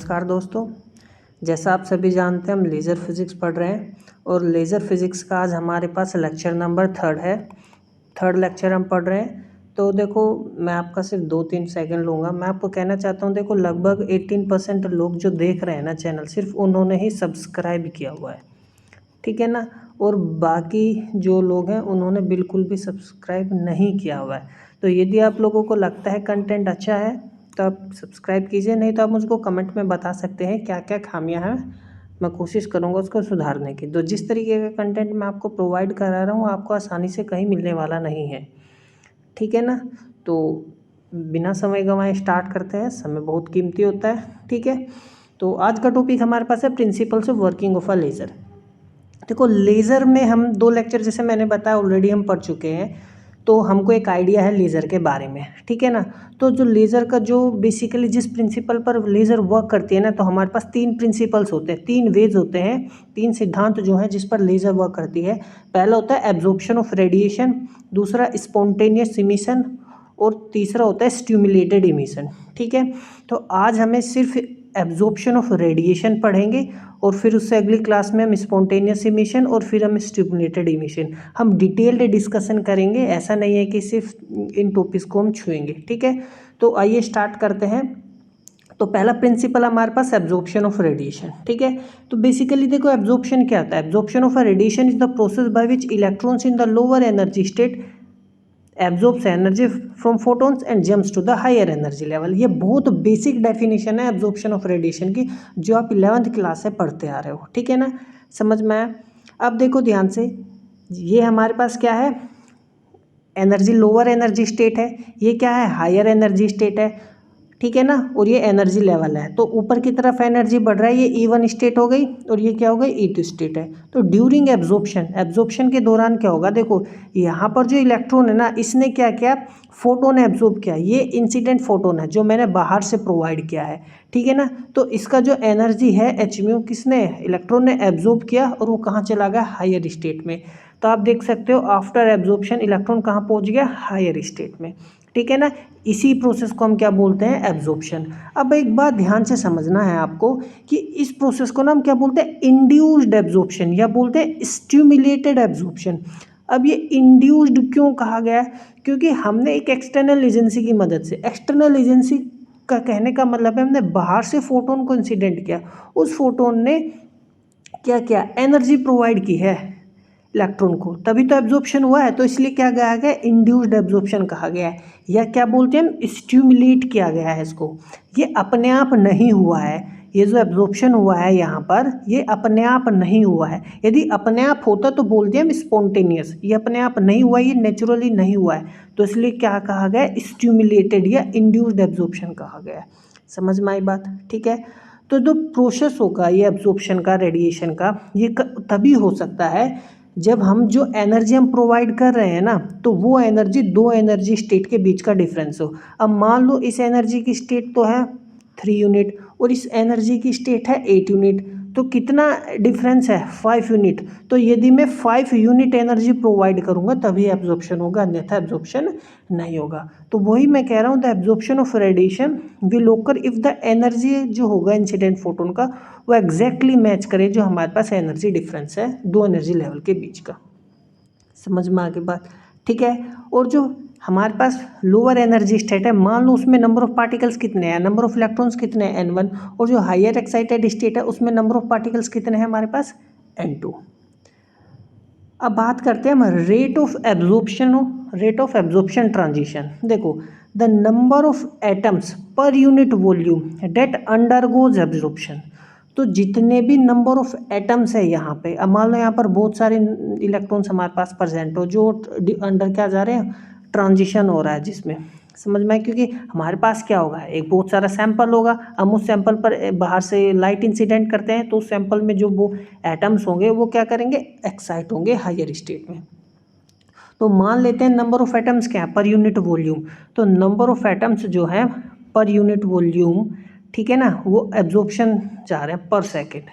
नमस्कार दोस्तों, जैसा आप सभी जानते हैं हम लेज़र फिज़िक्स पढ़ रहे हैं और लेज़र फिज़िक्स का आज हमारे पास लेक्चर नंबर 3 है। थर्ड लेक्चर हम पढ़ रहे हैं। तो देखो, मैं आपका सिर्फ 2-3 सेकंड लूँगा। मैं आपको कहना चाहता हूँ, देखो लगभग 18% लोग जो देख रहे हैं ना चैनल, सिर्फ उन्होंने ही सब्सक्राइब किया हुआ है, ठीक है ना। और बाकी जो लोग हैं उन्होंने बिल्कुल भी सब्सक्राइब नहीं किया हुआ है। तो यदि आप लोगों को लगता है कंटेंट अच्छा है तो आप सब्सक्राइब कीजिए, नहीं तो आप मुझको कमेंट में बता सकते हैं क्या क्या खामियां हैं। मैं कोशिश करूंगा उसको सुधारने की। तो जिस तरीके का कंटेंट मैं आपको प्रोवाइड करा रहा हूँ आपको आसानी से कहीं मिलने वाला नहीं है, ठीक है ना। तो बिना समय गंवाए स्टार्ट करते हैं, समय बहुत कीमती होता है, ठीक है। तो आज का टॉपिक हमारे पास है principles of working of a laser. देखो, लेज़र में हम 2 लेक्चर जैसे मैंने बताया ऑलरेडी हम पढ़ चुके हैं, तो हमको एक आइडिया है लेज़र के बारे में, ठीक है ना। तो जो लेज़र का जो बेसिकली जिस प्रिंसिपल पर लेज़र वर्क करती है ना, तो हमारे पास 3 प्रिंसिपल्स होते हैं, 3 वेज होते हैं, 3 सिद्धांत जो हैं जिस पर लेज़र वर्क करती है। पहला होता है एब्जॉर्प्शन ऑफ रेडिएशन, दूसरा स्पॉन्टेनियस इमिशन और तीसरा होता है स्टिमुलेटेड इमिशन, ठीक है। तो आज हमें सिर्फ एब्जॉर्प्शन ऑफ रेडिएशन पढ़ेंगे और फिर उससे अगली क्लास में हम स्पॉन्टेनियस इमिशन और फिर हम स्टिमुलेटेड इमिशन, हम डिटेल्ड डिस्कशन करेंगे। ऐसा नहीं है कि सिर्फ इन टॉपिक्स को हम छुएंगे, ठीक है। तो आइए स्टार्ट करते हैं। तो पहला प्रिंसिपल हमारे पास एब्जॉर्प्शन ऑफ रेडिएशन, ठीक है। तो बेसिकली देखो, एब्जॉर्प्शन क्या होता है। Absorption of a radiation is the process by which electrons in the lower energy state absorbs energy from photons and jumps to the higher energy level. ये बहुत basic definition है एब्जॉर्प्शन ऑफ रेडिएशन की, जो आप 11th class से पढ़ते आ रहे हो, ठीक है ना। समझ में आया। अब देखो ध्यान से, ये हमारे पास क्या है, एनर्जी लोअर एनर्जी स्टेट है, ये क्या है, हायर एनर्जी स्टेट है, ठीक है ना। और ये एनर्जी लेवल है, तो ऊपर की तरफ एनर्जी बढ़ रहा है, ये E1 स्टेट हो गई और ये क्या हो गई, E2 स्टेट है। तो ड्यूरिंग एब्जॉर्प्शन, एब्जॉर्प्शन के दौरान क्या होगा, देखो यहाँ पर जो इलेक्ट्रॉन है ना, इसने क्या किया, फोटोन एब्जॉर्ब किया। ये इंसिडेंट फोटोन है जो मैंने बाहर से प्रोवाइड किया है, ठीक है ना। तो इसका जो एनर्जी है hν, किसने, इलेक्ट्रॉन ने एब्जॉर्ब किया और वो कहाँ चला गया, हायर स्टेट में। तो आप देख सकते हो आफ्टर एब्जॉर्प्शन इलेक्ट्रॉन कहाँ पहुँच गया, हायर स्टेट में, ठीक है ना। इसी प्रोसेस को हम क्या बोलते हैं, एब्जॉर्प्शन। अब एक बात ध्यान से समझना है आपको कि इस प्रोसेस को ना हम क्या बोलते हैं, इंड्यूस्ड एब्जॉर्प्शन या बोलते हैं स्टिमुलेटेड एब्जॉर्प्शन। अब ये इंड्यूस्ड क्यों कहा गया है, क्योंकि हमने एक एक्सटर्नल एजेंसी की मदद से, एक्सटर्नल एजेंसी का कहने का मतलब है हमने बाहर से फोटोन को इंसिडेंट किया, उस फोटोन ने क्या किया, एनर्जी प्रोवाइड की है इलेक्ट्रॉन को, तभी तो एब्जॉर्प्शन हुआ है। तो इसलिए क्या कहा गया, इंड्यूस्ड एब्जॉर्प्शन कहा गया है, या क्या बोलते हैं हम, स्टिमुलेट किया गया है इसको। ये अपने आप नहीं हुआ है, ये जो एब्जॉर्प्शन हुआ है यहाँ पर, ये अपने आप नहीं हुआ है। यदि अपने आप होता तो बोलते हैं हम स्पॉन्टेनियस, ये अपने आप नहीं हुआ, ये नेचुरली नहीं हुआ है, तो इसलिए क्या कहा गया, स्टिमुलेटेड या इंड्यूस्ड एब्जॉर्प्शन कहा गया है। समझ में आई बात, ठीक है। तो जो प्रोसेस होगा ये एब्जॉर्प्शन का, रेडिएशन का, ये तभी हो सकता है जब हम जो एनर्जी हम प्रोवाइड कर रहे हैं ना, तो वो एनर्जी 2 एनर्जी स्टेट के बीच का डिफरेंस हो। अब मान लो इस एनर्जी की स्टेट तो है 3 यूनिट और इस एनर्जी की स्टेट है 8 यूनिट, तो कितना डिफरेंस है, 5 यूनिट। तो यदि मैं 5 यूनिट एनर्जी प्रोवाइड करूंगा तभी एब्जॉर्प्शन होगा, अन्यथा एब्जॉर्प्शन नहीं होगा। तो वही मैं कह रहा हूँ, the absorption of radiation will ओकर इफ द एनर्जी जो होगा इंसिडेंट फोटोन का वो एग्जैक्टली मैच करे जो हमारे पास एनर्जी डिफरेंस है 2 एनर्जी लेवल के बीच का। समझ में आगे बात, ठीक है। और जो हमारे पास लोअर एनर्जी स्टेट है, मान लो उसमें नंबर ऑफ पार्टिकल्स कितने हैं, नंबर ऑफ इलेक्ट्रॉन्स कितने हैं, N1, और जो हायर एक्साइटेड स्टेट है उसमें नंबर ऑफ पार्टिकल्स कितने हैं हमारे पास, N2। अब बात करते हैं हम rate of absorption, rate of absorption transition. देखो, the number of atoms per unit volume that undergoes absorption. तो जितने भी नंबर ऑफ एटम्स है यहाँ पे, अब मान लो यहाँ पर बहुत सारे इलेक्ट्रॉन्स हमारे पास प्रेजेंट हो जो अंडर क्या जा रहे हैं, ट्रांजिशन हो रहा है जिसमें, समझ में आए। क्योंकि हमारे पास क्या होगा, एक बहुत सारा सैंपल होगा, हम उस सैंपल पर बाहर से लाइट इंसिडेंट करते हैं, तो उस सैंपल में जो वो एटम्स होंगे वो क्या करेंगे, एक्साइट होंगे हायर स्टेट में। तो मान लेते हैं नंबर ऑफ एटम्स क्या है, पर यूनिट वॉल्यूम। तो नंबर ऑफ एटम्स जो है पर यूनिट वॉल्यूम, ठीक है ना, वो एब्जॉर्प्शन जा रहे हैं पर सेकेंड।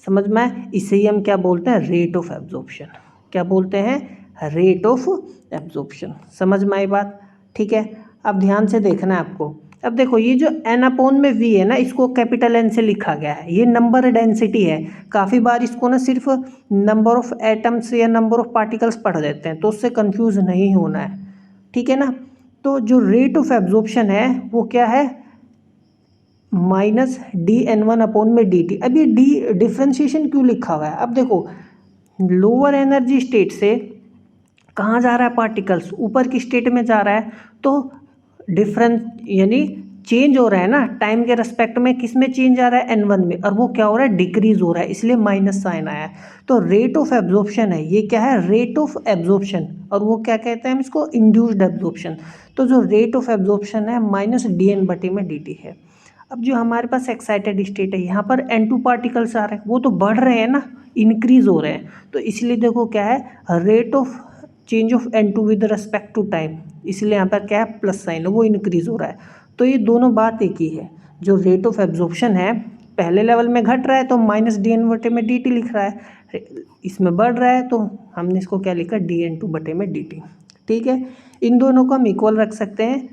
समझ में आए, इसे ही हम क्या बोलते हैं, रेट ऑफ एब्जॉर्प्शन। क्या बोलते हैं, रेट ऑफ एब्जॉर्प्शन। समझ में आई बात, ठीक है। अब ध्यान से देखना है आपको, अब देखो ये जो n अपॉन में v है ना, इसको कैपिटल N से लिखा गया है, ये नंबर डेंसिटी है। काफ़ी बार इसको ना सिर्फ नंबर ऑफ एटम्स या नंबर ऑफ पार्टिकल्स पढ़ देते हैं, तो उससे कंफ्यूज नहीं होना है, ठीक है ना। तो जो रेट ऑफ एब्जॉर्प्शन है वो क्या है, माइनस dN1 अपॉन में dt। अब ये डी डिफ्रेंशिएशन क्यों लिखा हुआ है, अब देखो लोअर एनर्जी स्टेट से कहाँ जा रहा है पार्टिकल्स, ऊपर की स्टेट में जा रहा है, तो डिफरेंस यानी चेंज हो रहा है ना टाइम के रेस्पेक्ट में, किस में चेंज आ रहा है n1 में, और वो क्या हो रहा है डिक्रीज हो रहा है, इसलिए माइनस साइन आया है। तो रेट ऑफ एब्जॉर्प्शन है, ये क्या है रेट ऑफ एब्जॉर्प्शन, और वो क्या कहते हैं हम इसको इंड्यूस्ड एब्जॉर्प्शन। तो जो रेट ऑफ एब्जॉर्प्शन है माइनस dN/dt है। अब जो हमारे पास एक्साइटेड स्टेट है, यहाँ पर N2 पार्टिकल्स आ रहे हैं, वो तो बढ़ रहे हैं ना, इंक्रीज हो रहे हैं, तो इसलिए देखो क्या है rate of change of N2 with respect to time, इसलिए यहाँ पर क्या है प्लस साइन है, वो इंक्रीज हो रहा है। तो ये दोनों बात एक ही है, जो रेट ऑफ एब्जॉर्प्शन है पहले लेवल में घट रहा है तो माइनस dN/dt लिख रहा है, इसमें बढ़ रहा है तो हमने इसको क्या लिखा dN2/dt, ठीक है। इन दोनों को हम इक्वल रख सकते हैं,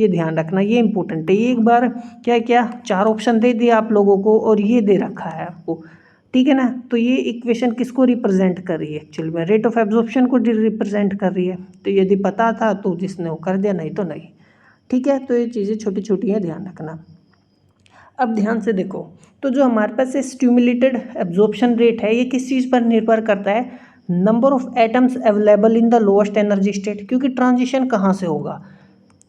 ये ध्यान रखना, ये इंपॉर्टेंट है। ये एक बार क्या क्या 4 ऑप्शन दे दिए आप लोगों को और ये दे रखा है आपको, ठीक है ना। तो ये इक्वेशन किसको रिप्रेजेंट कर रही है, एक्चुअली में रेट ऑफ एब्जॉर्प्शन को रिप्रेजेंट कर रही है। तो यदि पता था तो जिसने वो कर दिया, नहीं तो नहीं, ठीक है। तो ये चीज़ें छोटी छोटी हैं, ध्यान रखना। अब ध्यान से देखो, तो जो हमारे पास स्टिमुलेटेड एब्जॉर्प्शन रेट है, ये किस चीज़ पर निर्भर करता है, number of atoms available in the lowest energy state, क्योंकि ट्रांजिशन कहाँ से होगा,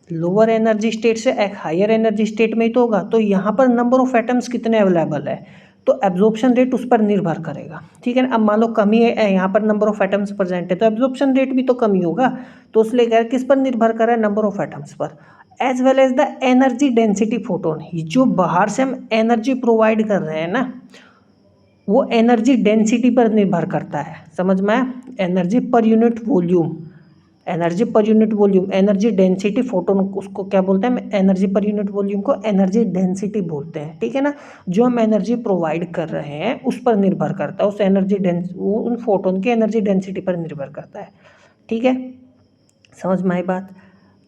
लोअर एनर्जी स्टेट से एक हायर एनर्जी स्टेट में ही तो होगा। तो यहाँ पर नंबर ऑफ एटम्स कितने अवेलेबल है, तो एब्जॉर्प्शन रेट उस पर निर्भर करेगा, ठीक है ना। अब मान लो कमी है, यहाँ पर नंबर ऑफ एटम्स प्रेजेंट है, तो एब्जॉर्प्शन रेट भी तो कमी होगा। तो इसलिए कह रहे किस पर निर्भर कर रहा है, नंबर ऑफ एटम्स पर, as well as the energy density photon. जो बाहर से हम एनर्जी प्रोवाइड कर रहे हैं ना, वो एनर्जी डेंसिटी पर निर्भर करता है, समझ में आया, एनर्जी पर यूनिट वॉल्यूम, एनर्जी पर unit volume, energy density photon उसको क्या बोलते हैं, एनर्जी पर यूनिट वॉल्यूम को एनर्जी डेंसिटी बोलते हैं, ठीक है ना। जो हम एनर्जी प्रोवाइड कर रहे हैं उस पर निर्भर करता है, उस एनर्जी उन फोटोन की एनर्जी डेंसिटी पर निर्भर करता है, ठीक है। समझ में आई बात,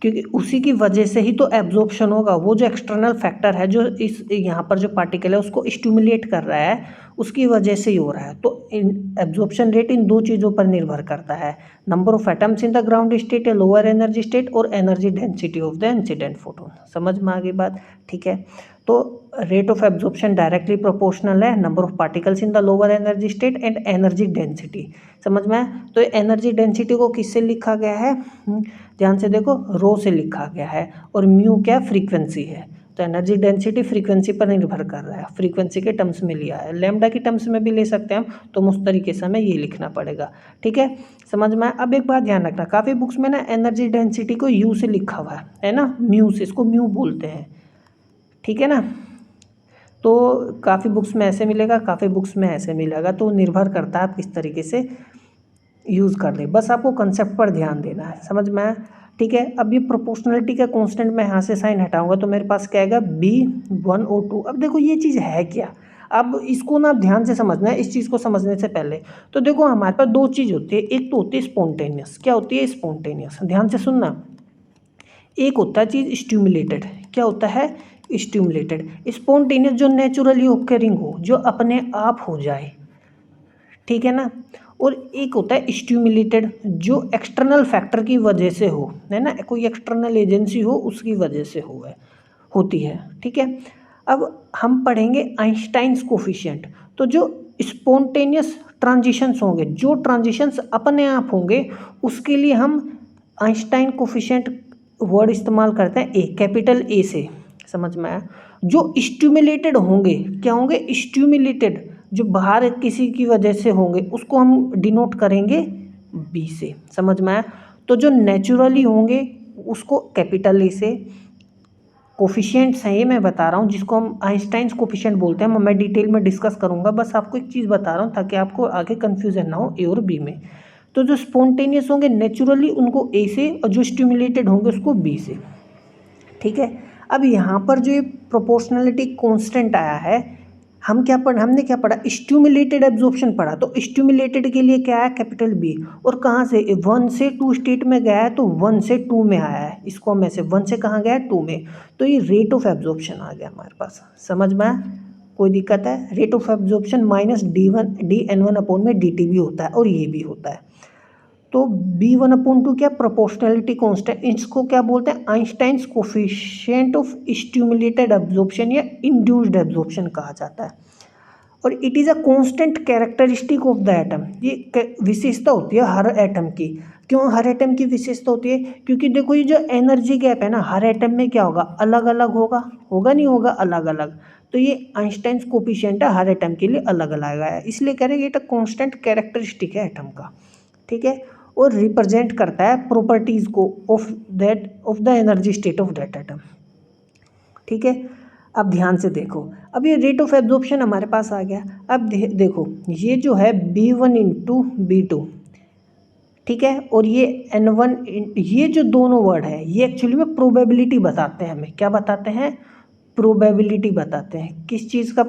क्योंकि उसी की वजह से ही तो एब्जॉर्प्शन होगा। वो जो एक्सटर्नल फैक्टर है जो इस यहाँ पर जो पार्टिकल है उसको स्टिमुलेट कर रहा है, उसकी वजह से ही हो रहा है। तो एब्जॉर्प्शन रेट इन दो चीज़ों पर निर्भर करता है, number of atoms in the ground state या लोअर एनर्जी स्टेट, और energy density of the incident photon. समझ में आ गई बात, ठीक है। तो rate of absorption directly proportional है number of particles in the lower energy state and energy density, समझ में आया। तो एनर्जी डेंसिटी को किससे लिखा गया है, ध्यान से देखो, रो से लिखा गया है, और म्यू क्या फ्रीक्वेंसी है। तो एनर्जी डेंसिटी फ्रीक्वेंसी पर निर्भर कर रहा है, फ्रीक्वेंसी के टर्म्स में लिया है, लैम्डा की टर्म्स में भी ले सकते हैं हम, तो उस तरीके से हमें ये लिखना पड़ेगा, ठीक है। समझ में। अब एक बात ध्यान रखना, काफ़ी बुक्स में ना एनर्जी डेंसिटी को यू से लिखा हुआ है ना, म्यू से, इसको म्यू बोलते हैं, ठीक है ना। तो काफ़ी बुक्स में ऐसे मिलेगा, काफ़ी बुक्स में ऐसे मिलेगा, तो निर्भर करता है आप किस तरीके से यूज़ कर ले, बस आपको कंसेप्ट पर ध्यान देना है, समझ में आया, ठीक है। अब ये प्रोपोर्शनलिटी का कांस्टेंट मैं यहाँ से साइन हटाऊंगा तो मेरे पास क्या आएगा B1O2। अब देखो ये चीज़ है क्या, अब इसको ना ध्यान से समझना है, इस चीज़ को समझने से पहले। तो देखो हमारे पास दो चीज़ होती है, एक तो होती है स्पॉन्टेनियस, क्या होती है स्पॉन्टेनियस, ध्यान से सुनना। एक होता है चीज़ स्टिमुलेटेड, क्या होता है स्टिमुलेटेड, स्पॉन्टेनियस जो नेचुरली ओकरिंग हो, जो अपने आप हो जाए, ठीक है ना। और एक होता है स्टिमुलेटेड जो एक्सटर्नल फैक्टर की वजह से हो, है ना, कोई एक्सटर्नल एजेंसी हो उसकी वजह से होती है, ठीक है। अब हम पढ़ेंगे आइंस्टाइन्स कोफिशिएंट। तो जो स्पॉन्टेनियस ट्रांजिशंस होंगे, जो ट्रांजिशंस अपने आप होंगे, उसके लिए हम आइंस्टाइन कोफिशिएंट वर्ड इस्तेमाल करते हैं ए, कैपिटल ए से, समझ में आया। जो स्टिमुलेटेड होंगे, क्या होंगे स्टिमुलेटेड, जो बाहर किसी की वजह से होंगे उसको हम डिनोट करेंगे बी से, समझ में आया। तो जो नेचुरली होंगे उसको कैपिटल ए से, कोफिशिएंट्स हैं ये मैं बता रहा हूँ, जिसको हम आइंस्टाइन्स कोफिशिएंट बोलते हैं, मैं डिटेल में डिस्कस करूँगा, बस आपको एक चीज़ बता रहा हूँ ताकि आपको आगे कन्फ्यूजन ना हो ए और बी में। तो जो स्पॉन्टेनियस होंगे नेचुरली उनको ए से, और जो स्टिमुलेटेड होंगे उसको बी से, ठीक है। अब यहाँ पर जो ये प्रोपोर्शनलिटी कांस्टेंट आया है, हमने क्या पढ़ा, स्टिमुलेटेड एब्जॉर्प्शन पढ़ा। तो स्टिमुलेटेड के लिए क्या है, कैपिटल बी, और कहाँ से 1 से 2 स्टेट में गया है, तो 1 से 2 में आया है, इसको में से 1 से कहाँ गया है, 2 में। तो ये रेट ऑफ एब्जॉर्प्शन आ गया हमारे पास, समझ में आया, कोई दिक्कत है। Rate of absorption minus dN1 upon में dt भी होता है और ये भी होता है। तो B1/2 क्या, प्रोपोर्शनलिटी कांस्टेंट, इसको क्या बोलते हैं, Einstein's coefficient of stimulated absorption या इंड्यूस्ड एब्जॉर्प्शन कहा जाता है। और it is a constant characteristic of the atom, ये विशेषता होती है हर एटम की। क्यों हर एटम की विशेषता होती है, क्योंकि देखो ये जो एनर्जी गैप है ना, हर एटम में क्या होगा, अलग अलग होगा नहीं होगा, अलग अलग। तो ये आइंस्टाइन्स कोफिशिएंट है, हर एटम के लिए अलग अलग है, इसलिए कह रहे हैं ये कांस्टेंट कैरेक्टरिस्टिक है एटम का, ठीक है। और रिप्रेजेंट करता है प्रॉपर्टीज़ को of the energy state of that atom, ठीक है। अब ध्यान से देखो, अब ये रेट ऑफ एब्जॉर्प्शन हमारे पास आ गया। अब देखो ये जो है B1 इंटू B2, ठीक है, और ये N1, ये जो दोनों वर्ड है ये एक्चुअली में प्रोबेबिलिटी बताते हैं हमें, क्या बताते हैं, प्रोबेबिलिटी बताते हैं। किस चीज़ का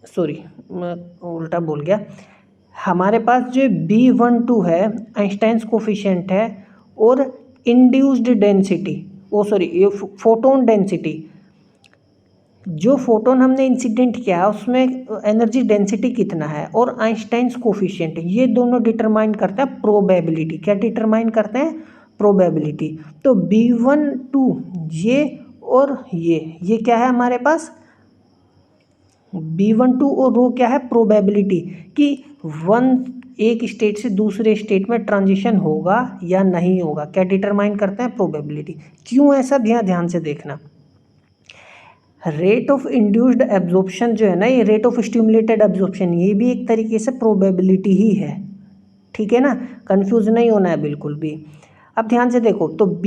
सॉरी मैं उल्टा बोल गया, हमारे पास जो B12 है आइंस्टाइन्स कोफिशिएंट है, और इंड्यूस्ड डेंसिटी, ये फोटोन डेंसिटी, जो फोटोन हमने इंसिडेंट किया है उसमें एनर्जी डेंसिटी कितना है, और आइंस्टाइन्स कोफिशिएंट, ये दोनों डिटरमाइन करते हैं प्रोबेबिलिटी। क्या डिटरमाइन करते हैं, प्रोबेबिलिटी। तो B12 ये और ये क्या है हमारे पास, B12 और रो क्या है, प्रोबेबिलिटी कि एक स्टेट से दूसरे स्टेट में ट्रांजिशन होगा या नहीं होगा, क्या डिटरमाइन करते हैं, प्रोबेबिलिटी। क्यों ऐसा, ध्यान से देखना, रेट ऑफ इंड्यूस्ड एब्जॉर्प्शन जो है ना, ये रेट ऑफ स्टिमुलेटेड एब्जॉर्प्शन, ये भी एक तरीके से प्रोबेबिलिटी ही है, ठीक है ना, कंफ्यूज नहीं होना है बिल्कुल भी। अब ध्यान से देखो, तो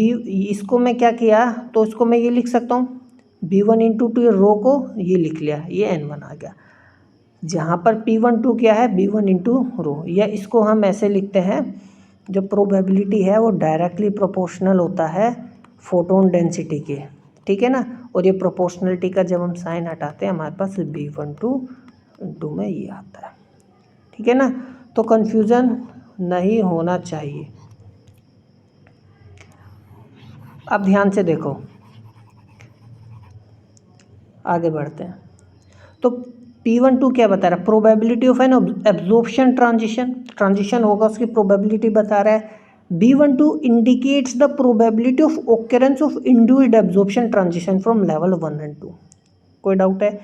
इसको मैं क्या किया, तो इसको मैं ये लिख सकता हूँ B1 इंटू 2, रो को ये लिख लिया, ये N1 आ गया, जहाँ पर P12 क्या है, B1 इंटू रो, या इसको हम ऐसे लिखते हैं, जो प्रोबेबिलिटी है वो डायरेक्टली प्रोपोर्शनल होता है फोटोन डेंसिटी के, ठीक है ना। और ये प्रोपोर्शनलिटी का जब हम साइन हटाते हैं हमारे पास B12 में ये आता है, ठीक है ना। तो कन्फ्यूज़न नहीं होना चाहिए। अब ध्यान से देखो, आगे बढ़ते हैं। तो P12 क्या बता रहा है, probability of an absorption transition होगा, उसकी प्रोबेबिलिटी बता रहा है। B12 indicates the probability of occurrence of induced absorption transition from level 1 और 2। कोई डाउट है,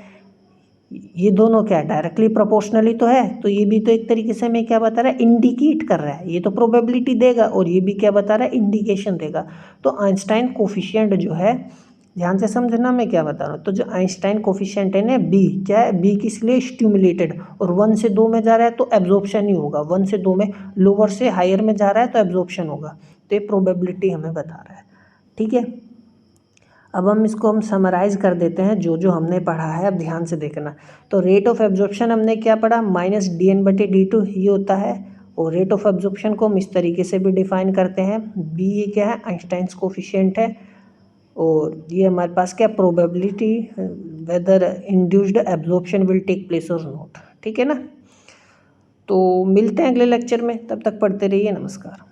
ये दोनों क्या है, डायरेक्टली प्रोपोर्शनली तो है, तो ये भी तो एक तरीके से हमें क्या बता रहा है, इंडिकेट कर रहा है, ये तो प्रोबेबिलिटी देगा और ये भी क्या बता रहा है, इंडिकेशन देगा। तो आइंस्टाइन कोफिशिएंट जो है, ध्यान से समझना मैं क्या बता रहा हूँ, तो जो आइंस्टाइन कोफिशिएंट है ना, बी क्या है, बी किस लिए, स्टिमुलेटेड, और 1 से 2 में जा रहा है तो एब्जॉर्प्शन ही होगा, 1 से 2 में, लोअर से हायर में जा रहा है तो एब्जॉर्प्शन होगा, तो ये प्रोबेबिलिटी हमें बता रहा है, ठीक है। अब हम इसको समराइज़ कर देते हैं जो हमने पढ़ा है, अब ध्यान से देखना। तो रेट ऑफ एब्जॉर्प्शन हमने क्या पढ़ा, माइनस dN/d2 ये होता है, और रेट ऑफ एब्जॉर्प्शन को हम इस तरीके से भी डिफाइन करते हैं, बी ये क्या है, आइंस्टाइन्स कोफिशिएंट है, और ये हमारे पास क्या, probability whether induced absorption will take place और नॉट, ठीक है ना। तो मिलते हैं अगले लेक्चर में, तब तक पढ़ते रहिए, नमस्कार।